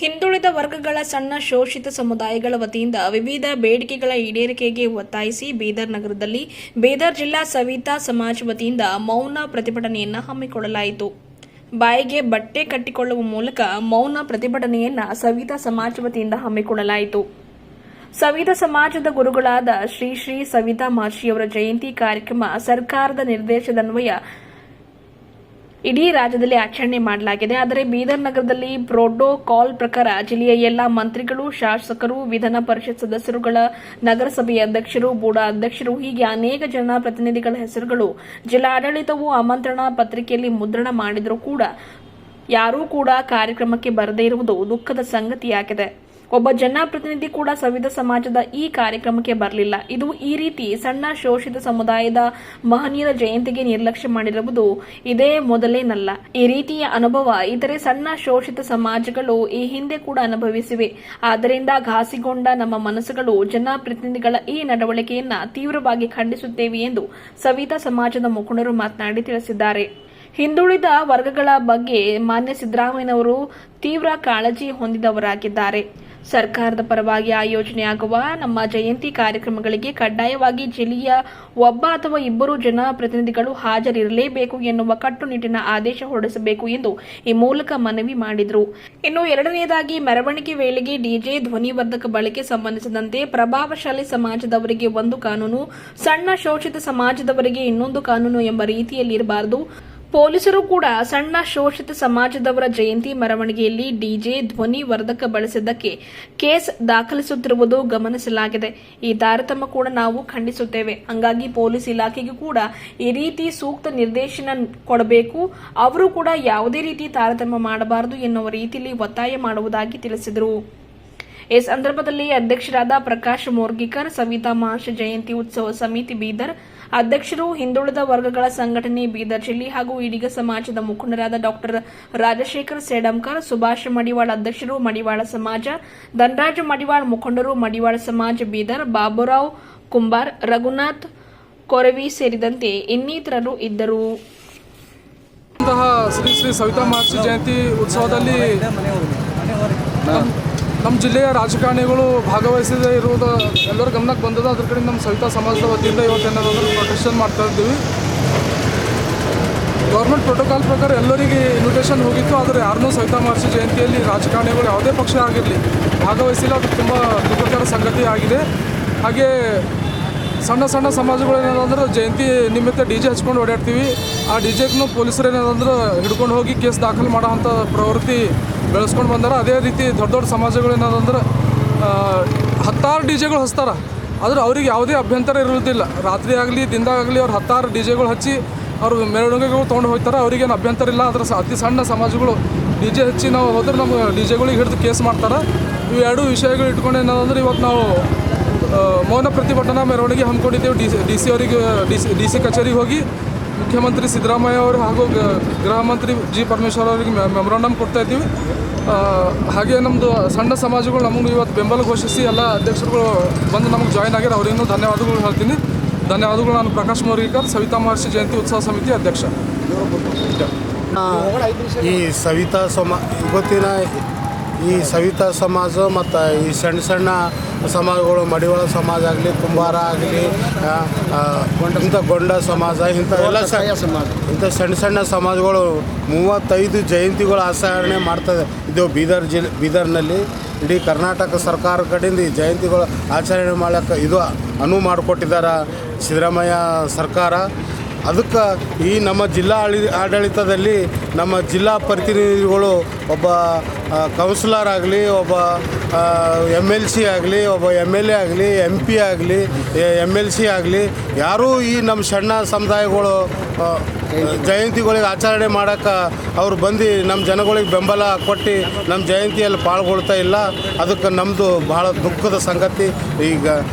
ಹಿಂದುಳಿದ ವರ್ಗಗಳ ಸಣ್ಣ ಶೋಷಿತ ಸಮುದಾಯಗಳ ವತಿಯಿಂದ ವಿವಿಧ ಬೇಡಿಕೆಗಳ ಈಡೇರಿಕೆಗೆ ಒತ್ತಾಯಿಸಿ ಬೀದರ್ ನಗರದಲ್ಲಿ ಬೀದರ್ ಜಿಲ್ಲಾ ಸವಿತಾ ಸಮಾಜ ವತಿಯಿಂದ ಮೌನ ಪ್ರತಿಭಟನೆಯನ್ನು ಹಮ್ಮಿಕೊಳ್ಳಲಾಯಿತು. ಬಾಯಿಗೆ ಬಟ್ಟೆ ಕಟ್ಟಿಕೊಳ್ಳುವ ಮೂಲಕ ಮೌನ ಪ್ರತಿಭಟನೆಯನ್ನು ಸವಿತಾ ಸಮಾಜ ವತಿಯಿಂದ ಹಮ್ಮಿಕೊಳ್ಳಲಾಯಿತು. ಸವಿತಾ ಸಮಾಜದ ಗುರುಗಳಾದ ಶ್ರೀ ಶ್ರೀ ಸವಿತಾ ಮಹರ್ಷಿಯವರ ಜಯಂತಿ ಕಾರ್ಯಕ್ರಮ ಸರ್ಕಾರದ ನಿರ್ದೇಶನದನ್ವಯ ಇಡೀ ರಾಜ್ಯದಲ್ಲಿ ಆಚರಣೆ ಮಾಡಲಾಗಿದೆ. ಆದರೆ ಬೀದರ್ ನಗರದಲ್ಲಿ ಪ್ರೋಟೋಕಾಲ್ ಪ್ರಕಾರ ಜಿಲ್ಲೆಯ ಎಲ್ಲ ಮಂತ್ರಿಗಳು, ಶಾಸಕರು, ವಿಧಾನ ಪರಿಷತ್ ಸದಸ್ಯರುಗಳ, ನಗರಸಭೆಯ ಅಧ್ಯಕ್ಷರು, ಬೂಡಾ ಅಧ್ಯಕ್ಷರು ಹೀಗೆ ಅನೇಕ ಜನಪ್ರತಿನಿಧಿಗಳ ಹೆಸರುಗಳು ಜಿಲ್ಲಾಡಳಿತವು ಆಮಂತ್ರಣ ಪತ್ರಿಕೆಯಲ್ಲಿ ಮುದ್ರಣ ಮಾಡಿದರೂ ಕೂಡ ಯಾರೂ ಕೂಡ ಕಾರ್ಯಕ್ರಮಕ್ಕೆ ಬರದೇ ಇರುವುದು ದುಃಖದ ಸಂಗತಿಯಾಗಿದೆ. ಒಬ್ಬ ಜನಪ್ರತಿನಿಧಿ ಕೂಡ ಸವಿತಾ ಸಮಾಜದ ಈ ಕಾರ್ಯಕ್ರಮಕ್ಕೆ ಬರಲಿಲ್ಲ. ಇದು ಈ ರೀತಿ ಸಣ್ಣ ಶೋಷಿತ ಸಮುದಾಯದ ಮಹನೀಯರ ಜಯಂತಿಗೆ ನಿರ್ಲಕ್ಷ್ಯ ಮಾಡಿರುವುದು ಇದೇ ಮೊದಲೇನಲ್ಲ. ಈ ರೀತಿಯ ಅನುಭವ ಇತರೆ ಸಣ್ಣ ಶೋಷಿತ ಸಮಾಜಗಳು ಈ ಹಿಂದೆ ಕೂಡ ಅನುಭವಿಸಿವೆ. ಆದ್ದರಿಂದ ಘಾಸಿಗೊಂಡ ನಮ್ಮ ಮನಸ್ಸುಗಳು ಜನಪ್ರತಿನಿಧಿಗಳ ಈ ನಡವಳಿಕೆಯನ್ನ ತೀವ್ರವಾಗಿ ಖಂಡಿಸುತ್ತೇವೆ ಎಂದು ಸವಿತಾ ಸಮಾಜದ ಮುಖಂಡರು ಮಾತನಾಡಿ ತಿಳಿಸಿದ್ದಾರೆ. ಹಿಂದುಳಿದ ವರ್ಗಗಳ ಬಗ್ಗೆ ಮಾನ್ಯ ಸಿದ್ದರಾಮಯ್ಯನವರು ತೀವ್ರ ಕಾಳಜಿ ಹೊಂದಿದವರಾಗಿದ್ದಾರೆ. ಸರ್ಕಾರದ ಪರವಾಗಿ ಆಯೋಜನೆಯಾಗುವ ನಮ್ಮ ಜಯಂತಿ ಕಾರ್ಯಕ್ರಮಗಳಿಗೆ ಕಡ್ಡಾಯವಾಗಿ ಜಿಲ್ಲೆಯ ಒಬ್ಬ ಅಥವಾ ಇಬ್ಬರು ಜನಪ್ರತಿನಿಧಿಗಳು ಹಾಜರಿರಲೇಬೇಕು ಎನ್ನುವ ಕಟ್ಟುನಿಟ್ಟಿನ ಆದೇಶ ಹೊರಡಿಸಬೇಕು ಎಂದು ಈ ಮೂಲಕ ಮನವಿ ಮಾಡಿದರು. ಇನ್ನು ಎರಡನೆಯದಾಗಿ ಮೆರವಣಿಗೆ ವೇಳೆಗೆ ಡಿಜೆ ಧ್ವನಿವರ್ಧಕ ಬಳಕೆ ಸಂಬಂಧಿಸಿದಂತೆ ಪ್ರಭಾವಶಾಲಿ ಸಮಾಜದವರಿಗೆ ಒಂದು ಕಾನೂನು, ಸಣ್ಣ ಶೋಷಿತ ಸಮಾಜದವರಿಗೆ ಇನ್ನೊಂದು ಕಾನೂನು ಎಂಬ ರೀತಿಯಲ್ಲಿರಬಾರದು. ಪೊಲೀಸರು ಕೂಡ ಸಣ್ಣ ಶೋಷಿತ ಸಮಾಜದವರ ಜಯಂತಿ ಮೆರವಣಿಗೆಯಲ್ಲಿ ಡಿಜೆ ಧ್ವನಿ ವರ್ಧಕ ಬಳಸಿದ್ದಕ್ಕೆ ಕೇಸ್ ದಾಖಲಿಸುತ್ತಿರುವುದು ಗಮನಿಸಲಾಗಿದೆ. ಈ ತಾರತಮ್ಯ ಕೂಡ ನಾವು ಖಂಡಿಸುತ್ತೇವೆ. ಹಂಗಾಗಿ ಪೊಲೀಸ್ ಇಲಾಖೆಗೂ ಕೂಡ ಈ ರೀತಿ ಸೂಕ್ತ ನಿರ್ದೇಶನ ಕೊಡಬೇಕು. ಅವರು ಕೂಡ ಯಾವುದೇ ರೀತಿ ತಾರತಮ್ಯ ಮಾಡಬಾರದು ಎನ್ನುವ ರೀತಿಯಲ್ಲಿ ಒತ್ತಾಯ ಮಾಡುವುದಾಗಿ ತಿಳಿಸಿದರು. ಈ ಸಂದರ್ಭದಲ್ಲಿ ಅಧ್ಯಕ್ಷರಾದ ಪ್ರಕಾಶ್ ಮೋರ್ಗಿಕರ್, ಸವಿತಾ ಮಹರ್ಷಿ ಜಯಂತಿ ಉತ್ಸವ ಸಮಿತಿ ಬೀದರ್ ಅಧ್ಯಕ್ಷರು, ಹಿಂದುಳಿದ ವರ್ಗಗಳ ಸಂಘಟನೆ ಬೀದರ್ ಜಿಲ್ಲೆ ಹಾಗೂ ಈಡಿಗ ಸಮಾಜದ ಮುಖಂಡರಾದ ಡಾಕ್ಟರ್ ರಾಜಶೇಖರ್ ಸೇಡಂಕರ್, ಸುಭಾಷ್ ಮಡಿವಾಳ ಅಧ್ಯಕ್ಷರು, ಮಡಿವಾಳ ಸಮಾಜ, ಧನರಾಜ ಮಡಿವಾಳ ಮುಖಂಡರು, ಮಡಿವಾಳ ಸಮಾಜ ಬೀದರ್, ಬಾಬುರಾವ್ ಕುಂಬಾರ್, ರಘುನಾಥ್ ಕೊರವಿ ಸೇರಿದಂತೆ ಇನ್ನಿತರರು ಇದ್ದರು. ಶ್ರೀ ಶ್ರೀ ಸವಿತಾ ಮಹರ್ಷಿ ಜಯಂತಿ ಉತ್ಸವದಲ್ಲಿ ನಮ್ಮ ಜಿಲ್ಲೆಯ ರಾಜಕಾರಣಿಗಳು ಭಾಗವಹಿಸದೇ ಇರುವುದು ಎಲ್ಲರ ಗಮನಕ್ಕೆ ಬಂದದ. ಅದ್ರ ಕಡೆ ನಮ್ಮ ಸವಿತಾ ಸಮಾಜದ ವತಿಯಿಂದ ಇವತ್ತೇನಾದರೂ ಪ್ರೊಟೆಕ್ಷನ್ ಮಾಡ್ತಾ ಇದ್ದೀವಿ. ಗೌರ್ಮೆಂಟ್ ಪ್ರೋಟೋಕಾಲ್ ಪ್ರಕಾರ ಎಲ್ಲರಿಗೆ ಇನ್ವಿಟೇಷನ್ ಹೋಗಿತ್ತು. ಆದರೆ ಯಾರನ್ನೂ ಸವಿತಾ ಮಹರ್ಷಿ ಜಯಂತಿಯಲ್ಲಿ ರಾಜಕಾರಣಿಗಳು ಯಾವುದೇ ಪಕ್ಷ ಆಗಿರಲಿ ಭಾಗವಹಿಸಿಲ್ಲ. ಅದು ತುಂಬ ದುಃಖಕರ ಸಂಗತಿ ಆಗಿದೆ. ಹಾಗೆ ಸಣ್ಣ ಸಣ್ಣ ಸಮಾಜಗಳು ಏನಾದಂದ್ರೆ ಜಯಂತಿ ನಿಮಿತ್ತ ಡಿ ಜೆ ಹಚ್ಕೊಂಡು ಓಡಾಡ್ತೀವಿ. ಆ ಡಿ ಜೆಗೂ ಪೊಲೀಸರು ಏನಾದಂದ್ರೆ ಹಿಡ್ಕೊಂಡು ಹೋಗಿ ಕೇಸ್ ದಾಖಲು ಮಾಡೋ ಅಂಥ ಪ್ರವೃತ್ತಿ ಬೆಳೆಸ್ಕೊಂಡು ಬಂದಾರ. ಅದೇ ರೀತಿ ದೊಡ್ಡ ದೊಡ್ಡ ಸಮಾಜಗಳು ಏನಾದಂದ್ರೆ ಹತ್ತಾರು ಡಿ ಜೆಗಳು ಹಚ್ತಾರೆ. ಆದ್ರೆ ಅವ್ರಿಗೆ ಯಾವುದೇ ಅಭ್ಯಂತರ ಇರುವುದಿಲ್ಲ. ರಾತ್ರಿ ಆಗಲಿ ದಿನದಾಗಲಿ ಅವ್ರು ಹತ್ತಾರು ಡಿ ಜೆಗಳು ಹಚ್ಚಿ ಅವರು ಮೆರವಣಿಗೆಗಳು ತೊಗೊಂಡು ಹೋಗ್ತಾರೆ. ಅವ್ರಿಗೇನು ಅಭ್ಯಂತರ ಇಲ್ಲ. ಅದ್ರ ಅತಿ ಸಣ್ಣ ಸಮಾಜಗಳು ಡಿ ಜೆ ಹಚ್ಚಿ ನಾವು ಹೋದ್ರೆ ನಮ್ಮ ಡಿ ಜೆಗಳಿಗೆ ಹಿಡಿದು ಕೇಸ್ ಮಾಡ್ತಾರೆ. ಇವು ಎರಡೂ ವಿಷಯಗಳು ಇಟ್ಕೊಂಡು ಏನಾದಂದ್ರೆ ಇವತ್ತು ನಾವು ಮೌನ ಪ್ರತಿಭಟನಾ ಮೆರವಣಿಗೆ ಹಮ್ಮಿಕೊಂಡಿದ್ದೇವೆ. ಡಿ ಸಿ ಕಚೇರಿಗೆ ಹೋಗಿ ಮುಖ್ಯಮಂತ್ರಿ ಸಿದ್ದರಾಮಯ್ಯ ಅವರು ಹಾಗೂ ಗೃಹ ಮಂತ್ರಿ ಜಿ ಪರಮೇಶ್ವರ್ ಅವರಿಗೆ ಮೆಮೊರಾಂಡಮ್ ಕೊಡ್ತಾ ಇದ್ದೀವಿ. ಹಾಗೆ ನಮ್ಮದು ಸಣ್ಣ ಸಮಾಜಗಳು ನಮಗೆ ಇವತ್ತು ಬೆಂಬಲ ಘೋಷಿಸಿ ಎಲ್ಲ ಅಧ್ಯಕ್ಷರುಗಳು ಬಂದು ನಮಗೆ ಜಾಯ್ನ್ ಆಗ್ಯಾರ. ಅವರಿಗೂ ಧನ್ಯವಾದಗಳು ಹೇಳ್ತೀನಿ. ಧನ್ಯವಾದಗಳು. ನಾನು ಪ್ರಕಾಶ್ ಮೋರ್ಗಿಕರ್, ಸವಿತಾ ಮಹರ್ಷಿ ಜಯಂತಿ ಉತ್ಸವ ಸಮಿತಿ ಅಧ್ಯಕ್ಷ. ಈ ಸವಿತಾ ಇವತ್ತಿನ ಈ ಸವಿತಾ ಸಮಾಜ ಮತ್ತು ಈ ಸಣ್ಣ ಸಣ್ಣ ಸಮಾಜಗಳು, ಮಡಿವಾಳ ಸಮಾಜ ಆಗಲಿ, ಕುಂಬಾರ ಆಗಲಿ, ಇಂಥ ಗೊಂಡ ಸಮಾಜ, ಇಂಥವೆಲ್ಲ ಇಂಥ ಸಣ್ಣ ಸಣ್ಣ ಸಮಾಜಗಳು 35 ಜಯಂತಿಗಳು ಆಚರಣೆ ಮಾಡ್ತದೆ ಇದು ಬೀದರ್ನಲ್ಲಿ. ಇಡೀ ಕರ್ನಾಟಕ ಸರ್ಕಾರ ಕಡೆಯಿಂದ ಈ ಜಯಂತಿಗಳು ಆಚರಣೆ ಮಾಡೋಕ್ಕೆ ಇದು ಅನುವು ಮಾಡಿಕೊಟ್ಟಿದ್ದಾರೆ ಸಿದ್ದರಾಮಯ್ಯ ಸರ್ಕಾರ. ಅದಕ್ಕೆ ಈ ನಮ್ಮ ಜಿಲ್ಲಾ ಆಡಳಿತದಲ್ಲಿ ನಮ್ಮ ಜಿಲ್ಲಾ ಪ್ರತಿನಿಧಿಗಳು ಒಬ್ಬ ಕೌನ್ಸಿಲರ್ ಆಗಲಿ, ಒಬ್ಬ MLC ಆಗಲಿ, ಒಬ್ಬ MLA ಆಗಲಿ, MP ಆಗಲಿ, MLC ಆಗಲಿ, ಯಾರೂ ಈ ನಮ್ಮ ಸಣ್ಣ ಸಮುದಾಯಗಳು ಜಯಂತಿಗಳಿಗೆ ಆಚರಣೆ ಮಾಡೋಕ್ಕೆ ಅವ್ರು ಬಂದು ನಮ್ಮ ಜನಗಳಿಗೆ ಬೆಂಬಲ ಕೊಟ್ಟು ನಮ್ಮ ಜಯಂತಿಯಲ್ಲಿ ಪಾಲ್ಗೊಳ್ತಾ ಇಲ್ಲ. ಅದಕ್ಕೆ ನಮ್ಮದು ಭಾಳ ದುಃಖದ ಸಂಗತಿ. ಈಗ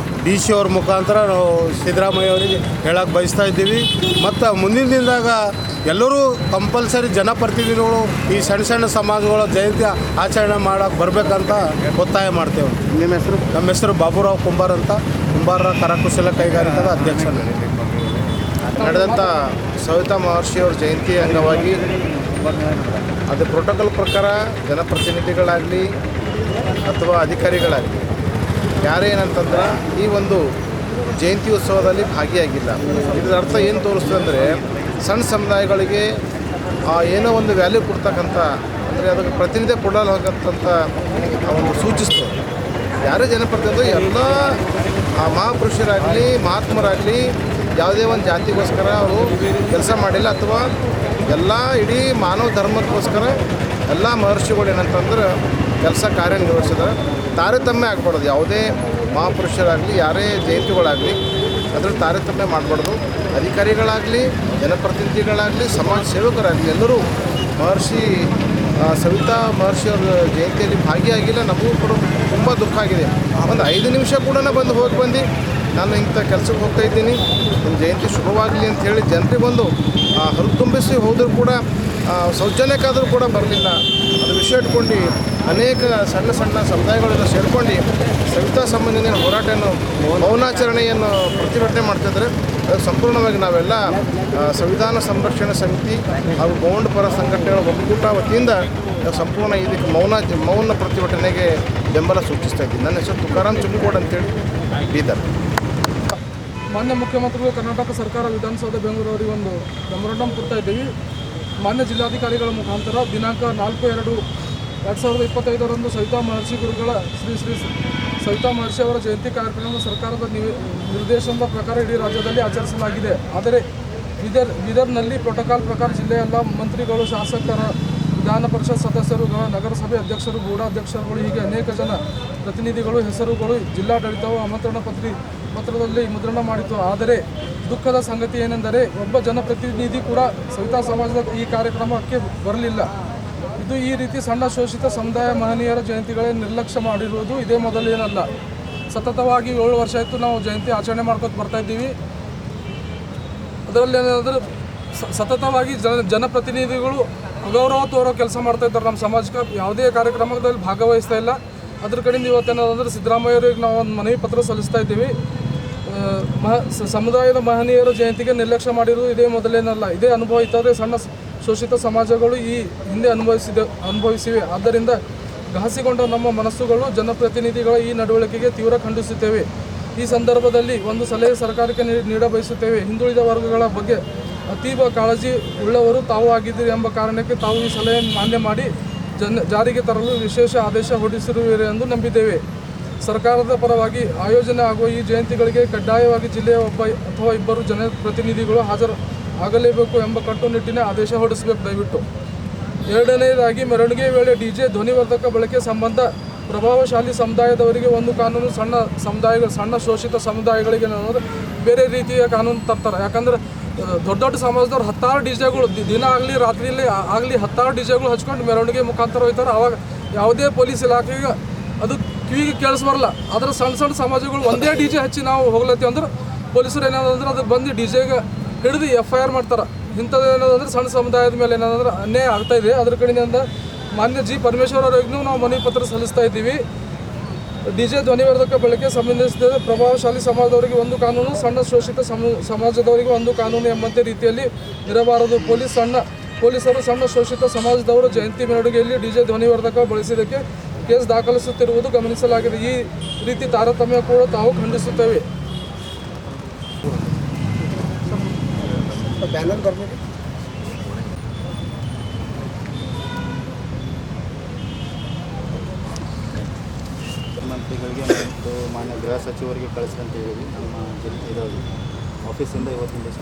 DC ಅವ್ರ ಮುಖಾಂತರ ನಾವು ಸಿದ್ದರಾಮಯ್ಯ ಅವರಿಗೆ ಹೇಳಕ್ಕೆ ಬಯಸ್ತಾ ಇದ್ದೀವಿ. ಮತ್ತು ಮುಂದಿನ ದಿನದಾಗ ಎಲ್ಲರೂ ಕಂಪಲ್ಸರಿ ಜನಪ್ರತಿನಿಧಿಗಳು ಈ ಸಣ್ಣ ಸಣ್ಣ ಸಮಾಜಗಳ ಜಯಂತಿ ಆಚರಣೆ ಮಾಡೋಕ್ಕೆ ಬರಬೇಕಂತ ಒತ್ತಾಯ ಮಾಡ್ತೇವೆ. ನಿಮ್ಮ ಹೆಸರು? ನಮ್ಮ ಹೆಸರು ಬಾಬುರಾವ್ ಕುಂಬಾರ್ ಅಂತ, ಕುಂಬಾರ ಕರಕುಶಲ ಕೈಗಾರಿಕದ ಅಧ್ಯಕ್ಷ. ನಡೆದಂಥ ಸವಿತಾ ಮಹರ್ಷಿಯವರ ಜಯಂತಿ ಅಂಗವಾಗಿ ಅದು ಪ್ರೋಟೋಕಾಲ್ ಪ್ರಕಾರ ಜನಪ್ರತಿನಿಧಿಗಳಾಗಲಿ, ಅಥವಾ ಅಧಿಕಾರಿಗಳಾಗಲಿ ಯಾರೇ ಏನಂತಂದ್ರೆ ಈ ಒಂದು ಜಯಂತಿ ಉತ್ಸವದಲ್ಲಿ ಭಾಗಿಯಾಗಿಲ್ಲ. ಇದರ ಅರ್ಥ ಏನು ತೋರಿಸ್ತದೆ ಅಂದರೆ ಸಣ್ಣ ಸಮುದಾಯಗಳಿಗೆ ಏನೋ ಒಂದು ವ್ಯಾಲ್ಯೂ ಕೊಡ್ತಕ್ಕಂಥ, ಅಂದರೆ ಅದಕ್ಕೆ ಪ್ರತಿನಿಧಿ ಕೊಡಲು ಹೋಗಂತ ಒಂದು ಸೂಚಿಸ್ತದೆ. ಯಾರೇ ಜನಪ್ರತಿನಿಧಿ ಎಲ್ಲ ಮಹಾಪುರುಷರಾಗಲಿ ಮಹಾತ್ಮರಾಗಲಿ ಯಾವುದೇ ಒಂದು ಜಾತಿಗೋಸ್ಕರ ಅವರು ಕೆಲಸ ಮಾಡಿಲ್ಲ, ಅಥವಾ ಎಲ್ಲ ಇಡೀ ಮಾನವ ಧರ್ಮಕ್ಕೋಸ್ಕರ ಎಲ್ಲ ಮಹರ್ಷಿಗಳು ಏನಂತಂದ್ರೆ ಕೆಲಸ ಕಾರ್ಯನಿರ್ವಹಿಸಿದ್ರೆ ತಾರತಮ್ಯ ಆಗ್ಬಾರ್ದು. ಯಾವುದೇ ಮಹಾಪುರುಷರಾಗಲಿ ಯಾರೇ ಜಯಂತಿಗಳಾಗಲಿ ಅದ್ರಲ್ಲಿ ತಾರತಮ್ಯ ಮಾಡಬಾರ್ದು. ಅಧಿಕಾರಿಗಳಾಗಲಿ ಜನಪ್ರತಿನಿಧಿಗಳಾಗಲಿ ಸಮಾಜ ಸೇವಕರಾಗಲಿ ಎಲ್ಲರೂ ಸವಿತಾ ಮಹರ್ಷಿಯವರ ಜಯಂತಿಯಲ್ಲಿ ಭಾಗಿಯಾಗಿಲ್ಲ. ನಮಗೂ ಕೂಡ ತುಂಬ ದುಃಖ ಆಗಿದೆ. ಒಂದು 5 ನಿಮಿಷ ಕೂಡ ಹೋಗಿ ನಾನು ಇಂಥ ಕೆಲಸಕ್ಕೆ ಹೋಗ್ತಾ ಇದ್ದೀನಿ, ನಿಮ್ಮ ಜಯಂತಿ ಶುಭವಾಗಲಿ ಅಂತ ಹೇಳಿ ಜನರಿಗೊಂದು ಹೊರತುಂಬಿಸಿ ಹೋದರೂ ಕೂಡ ಸೌಜನ್ಯಕ್ಕಾದರೂ ಕೂಡ ಬರಲಿಲ್ಲ. ಅದು ವಿಷಯ ಇಟ್ಕೊಂಡು ಅನೇಕ ಸಣ್ಣ ಸಣ್ಣ ಸಮುದಾಯಗಳೆಲ್ಲ ಸೇರ್ಕೊಂಡು ಸವಿತಾ ಸಂಬಂಧಿನ ಹೋರಾಟವನ್ನು ಮೌನಾಚರಣೆಯನ್ನು ಪ್ರತಿಭಟನೆ ಮಾಡ್ತಿದ್ರೆ ಅದು ಸಂಪೂರ್ಣವಾಗಿ ನಾವೆಲ್ಲ ಸಂವಿಧಾನ ಸಂರಕ್ಷಣಾ ಸಮಿತಿ ಹಾಗೂ ಗೌಂಡ್ ಪರ ಸಂಘಟನೆಗಳ ಒಕ್ಕೂಟ ವತಿಯಿಂದ ಸಂಪೂರ್ಣ ಇದಕ್ಕೆ ಮೌನ ಪ್ರತಿಭಟನೆಗೆ ಬೆಂಬಲ ಸೂಚಿಸ್ತಾ ಇದ್ದೀನಿ. ನನ್ನ ಹೆಸರು ತುಕಾರಾಮ್ ಚಿಮ್ಮಕೋಡ್ ಅಂತೇಳಿ, ಬೀದರ್. ಮಾನ್ಯ ಮುಖ್ಯಮಂತ್ರಿಗಳು ಕರ್ನಾಟಕ ಸರ್ಕಾರ ವಿಧಾನಸೌಧ ಬೆಂಗಳೂರು ಅವರಿಗೆ ಒಂದು ಮೆಮೊರಂಡಮ್ ಕೊಡ್ತಾ ಇದ್ದೀವಿ. ಮಾನ್ಯ ಜಿಲ್ಲಾಧಿಕಾರಿಗಳ ಮುಖಾಂತರ ದಿನಾಂಕ 4/2/2025 ಸವಿತಾ ಮಹರ್ಷಿ ಗುರುಗಳ ಶ್ರೀ ಸವಿತಾ ಮಹರ್ಷಿ ಅವರ ಜಯಂತಿ ಕಾರ್ಯಕ್ರಮವನ್ನು ಸರ್ಕಾರದ ನಿರ್ದೇಶನದ ಪ್ರಕಾರ ಇಡೀ ರಾಜ್ಯದಲ್ಲಿ ಆಚರಿಸಲಾಗಿದೆ. ಆದರೆ ಬೀದರ್ನಲ್ಲಿ ಪ್ರೋಟೋಕಾಲ್ ಪ್ರಕಾರ ಜಿಲ್ಲೆಯ ಎಲ್ಲ ಮಂತ್ರಿಗಳು, ಶಾಸಕರ, ವಿಧಾನ ಪರಿಷತ್ ಸದಸ್ಯರುಗಳ, ನಗರಸಭೆ ಅಧ್ಯಕ್ಷರು, ಗೂಢಾಧ್ಯಕ್ಷರುಗಳು ಹೀಗೆ ಅನೇಕ ಜನ ಪ್ರತಿನಿಧಿಗಳು ಹೆಸರುಗಳು ಜಿಲ್ಲಾಡಳಿತವು ಆಮಂತ್ರಣ ಪತ್ರದಲ್ಲಿ ಮುದ್ರಣ ಮಾಡಿತು. ಆದರೆ ದುಃಖದ ಸಂಗತಿ ಏನೆಂದರೆ ಒಬ್ಬ ಜನಪ್ರತಿನಿಧಿ ಕೂಡ ಸವಿತಾ ಸಮಾಜದ ಈ ಕಾರ್ಯಕ್ರಮಕ್ಕೆ ಬರಲಿಲ್ಲ. ಇದು ಈ ರೀತಿ ಸಣ್ಣ ಶೋಷಿತ ಸಮುದಾಯ ಮಹನೀಯರ ಜಯಂತಿಗಳೇ ನಿರ್ಲಕ್ಷ್ಯ ಮಾಡಿರುವುದು ಇದೇ ಮೊದಲೇನಲ್ಲ. ಸತತವಾಗಿ 7 ವರ್ಷ ಆಯಿತು ನಾವು ಜಯಂತಿ ಆಚರಣೆ ಮಾಡ್ಕೊತ ಬರ್ತಾ ಇದ್ದೀವಿ. ಅದರಲ್ಲಿ ಏನಾದರೂ ಸತತವಾಗಿ ಜನಪ್ರತಿನಿಧಿಗಳು ಅಗೌರವ ತೋರೋ ಕೆಲಸ ಮಾಡ್ತಾ ಇದ್ದಾರೆ. ನಮ್ಮ ಸಮಾಜಕ್ಕೆ ಯಾವುದೇ ಕಾರ್ಯಕ್ರಮದಲ್ಲಿ ಭಾಗವಹಿಸ್ತಾ ಇಲ್ಲ. ಅದ್ರ ಕಡೆಯಿಂದ ಇವತ್ತೇನಾದ್ರೆ ಸಿದ್ದರಾಮಯ್ಯವರಿಗೆ ನಾವು ಒಂದು ಮನವಿ ಪತ್ರ ಸಲ್ಲಿಸ್ತಾ ಇದ್ದೀವಿ. ಸಮುದಾಯದ ಮಹನೀಯರ ಜಯಂತಿಗೆ ನಿರ್ಲಕ್ಷ್ಯ ಮಾಡಿರುವುದು ಇದೇ ಮೊದಲೇನಲ್ಲ. ಇದೇ ಅನುಭವ ಇದ್ದರೆ ಸಣ್ಣ ಶೋಷಿತ ಸಮಾಜಗಳು ಈ ಹಿಂದೆ ಅನುಭವಿಸಿವೆ. ಆದ್ದರಿಂದ ಘಾಸಿಗೊಂಡ ನಮ್ಮ ಮನಸ್ಸುಗಳು ಜನಪ್ರತಿನಿಧಿಗಳ ಈ ನಡವಳಿಕೆಗೆ ತೀವ್ರ ಖಂಡಿಸುತ್ತೇವೆ. ಈ ಸಂದರ್ಭದಲ್ಲಿ ಒಂದು ಸಲಹೆ ಸರ್ಕಾರಕ್ಕೆ ನೀಡಬಯಸುತ್ತೇವೆ. ಹಿಂದುಳಿದ ವರ್ಗಗಳ ಬಗ್ಗೆ ಅತೀವ ಕಾಳಜಿ ಉಳ್ಳವರು ತಾವು ಆಗಿದ್ದೀರಿ ಎಂಬ ಕಾರಣಕ್ಕೆ ತಾವು ಈ ಸಲಹೆಯನ್ನು ಮಾನ್ಯ ಮಾಡಿ ಜಾರಿಗೆ ತರಲು ವಿಶೇಷ ಆದೇಶ ಹೊರಡಿಸಿರುವಿರಿ ಎಂದು ನಂಬಿದ್ದೇವೆ. ಸರ್ಕಾರದ ಪರವಾಗಿ ಆಯೋಜನೆ ಆಗುವ ಈ ಜಯಂತಿಗಳಿಗೆ ಕಡ್ಡಾಯವಾಗಿ ಜಿಲ್ಲೆಯ ಒಬ್ಬ ಅಥವಾ ಇಬ್ಬರು ಜನಪ್ರತಿನಿಧಿಗಳು ಹಾಜರು ಆಗಲೇಬೇಕು ಎಂಬ ಕಟ್ಟುನಿಟ್ಟಿನ ಆದೇಶ ಹೊರಡಿಸಬೇಕು ದಯವಿಟ್ಟು. ಎರಡನೆಯದಾಗಿ, ಮೆರವಣಿಗೆ ವೇಳೆ ಡಿಜೆ ಧ್ವನಿವರ್ಧಕ ಬಳಕೆ ಸಂಬಂಧ ಪ್ರಭಾವಶಾಲಿ ಸಮುದಾಯದವರಿಗೆ ಒಂದು ಕಾನೂನು, ಸಣ್ಣ ಶೋಷಿತ ಸಮುದಾಯಗಳಿಗೆ ಬೇರೆ ರೀತಿಯ ಕಾನೂನು ತರ್ತಾರೆ. ಯಾಕಂದ್ರೆ ದೊಡ್ಡ ಸಮಾಜದವ್ರು 10 ಡಿಜೆಗಳು ದಿನ ಆಗಲಿ ರಾತ್ರಿಯಲ್ಲಿ ಆಗಲಿ 10 ಡಿಜೆಗಳು ಹಚ್ಕೊಂಡು ಮೆರವಣಿಗೆ ಮುಖಾಂತರ ಹೋಗ್ತಾರೆ. ಆವಾಗ ಯಾವುದೇ ಪೊಲೀಸ್ ಇಲಾಖೆಗೆ ಅದು ಕಿವಿಗೆ ಕೇಳಿಸ್ಬರಲ್ಲ. ಆದರೆ ಸಣ್ಣ ಸಮಾಜಗಳು ಒಂದೇ ಡಿಜೆ ಹಚ್ಚಿ ನಾವು ಹೋಗ್ಲತ್ತೀವಿ ಅಂದ್ರೆ ಪೊಲೀಸರು ಏನಾದಂದ್ರೆ ಅದು ಬಂದು ಡಿಜೆಗೆ ಹಿಡಿದು FIR ಮಾಡ್ತಾರೆ. ಇಂಥದ್ದು ಏನದಂದ್ರೆ ಸಣ್ಣ ಸಮುದಾಯದ ಮೇಲೆ ಏನಾದ್ರೆ ಅನ್ಯಾಯ ಆಗ್ತಾಯಿದೆ. ಅದ್ರ ಕಡೆಯಿಂದ ಮಾನ್ಯ ಜಿ ಪರಮೇಶ್ವರ್ ಅವರಿಗೂ ನಾವು ಮನವಿ ಪತ್ರ ಸಲ್ಲಿಸ್ತಾ ಇದ್ದೀವಿ. ಡಿಜೆ ಧ್ವನಿವರ್ಧಕ ಬಳಕೆ ಸಂಬಂಧಿಸಿದ ಪ್ರಭಾವಶಾಲಿ ಸಮಾಜದವರಿಗೆ ಒಂದು ಕಾನೂನು, ಸಣ್ಣ ಶೋಷಿತ ಸಮಾಜದವರಿಗೆ ಒಂದು ಕಾನೂನು ಎಂಬಂತೆ ರೀತಿಯಲ್ಲಿ ಇರಬಾರದು. ಪೊಲೀಸರು ಸಣ್ಣ ಶೋಷಿತ ಸಮಾಜದವರು ಜಯಂತಿ ಮೆರವಣಿಗೆಯಲ್ಲಿ ಡಿಜೆ ಧ್ವನಿವರ್ಧಕ ಬಳಸಿದ್ದಕ್ಕೆ ಕೇಸ್ ದಾಖಲಿಸುತ್ತಿರುವುದು ಗಮನಿಸಲಾಗಿದೆ. ಈ ರೀತಿ ತಾರತಮ್ಯ ಕೂಡ ತಾವು ಖಂಡಿಸುತ್ತೇವೆ. ಮಂತ್ರಿಗಳಿಗೆ ಮತ್ತು ಮಾನ್ಯ ಗೃಹ ಸಚಿವರಿಗೆ ಕಳಿಸ್ಕೊಂತ ಹೇಳಿದ್ವಿ. ನಮ್ಮ ಜಿಲ್ಲೆ ಆಫೀಸಿಂದ ಇವತ್ತಿನ ದಿವಸ